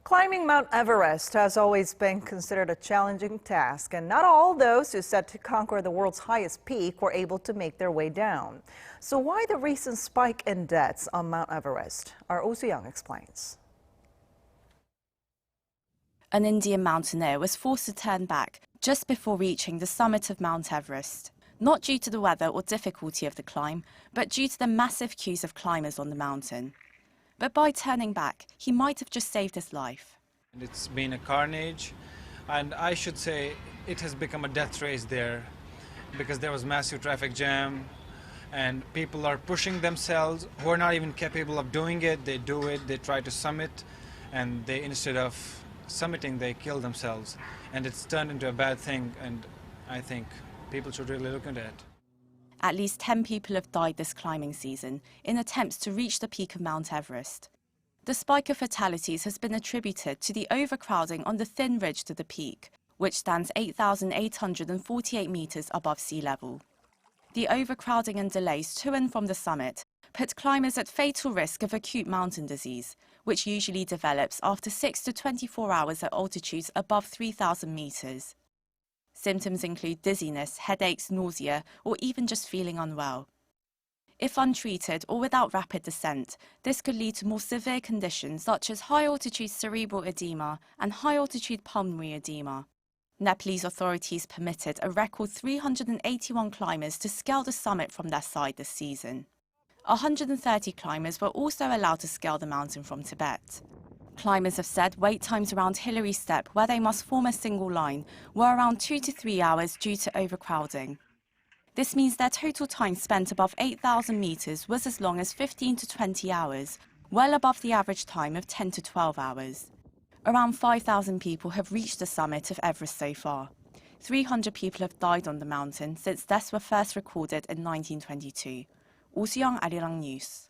Climbing Mount Everest has always been considered a challenging task, and not all those who set to conquer the world's highest peak were able to make their way down. So why the recent spike in deaths on Mount Everest? Our Oh Soo-young explains. An Indian mountaineer was forced to turn back just before reaching the summit of Mount Everest, not due to the weather or difficulty of the climb, but due to the massive queues of climbers on the mountain. But by turning back, he might have just saved his life. It's been a carnage, and I should say it has become a death race there because there was massive traffic jam and people are pushing themselves who are not even capable of doing it. They do it, they try to summit, and they, instead of summiting, they kill themselves. And it's turned into a bad thing, and I think people should really look into it. At least 10 people have died this climbing season in attempts to reach the peak of Mount Everest. The spike of fatalities has been attributed to the overcrowding on the thin ridge to the peak, which stands 8,848 meters above sea level. The overcrowding and delays to and from the summit put climbers at fatal risk of acute mountain disease, which usually develops after 6 to 24 hours at altitudes above 3,000 meters. Symptoms include dizziness, headaches, nausea, or even just feeling unwell. If untreated or without rapid descent, this could lead to more severe conditions such as high-altitude cerebral edema and high-altitude pulmonary edema. Nepalese authorities permitted a record 381 climbers to scale the summit from their side this season. 130 climbers were also allowed to scale the mountain from Tibet. Climbers have said wait times around Hillary Step, where they must form a single line, were around 2 to 3 hours due to overcrowding. This means their total time spent above 8,000 meters was as long as 15 to 20 hours, well above the average time of 10 to 12 hours. Around 5,000 people have reached the summit of Everest so far. 300 people have died on the mountain since deaths were first recorded in 1922. Oh Soo-young, Arirang News.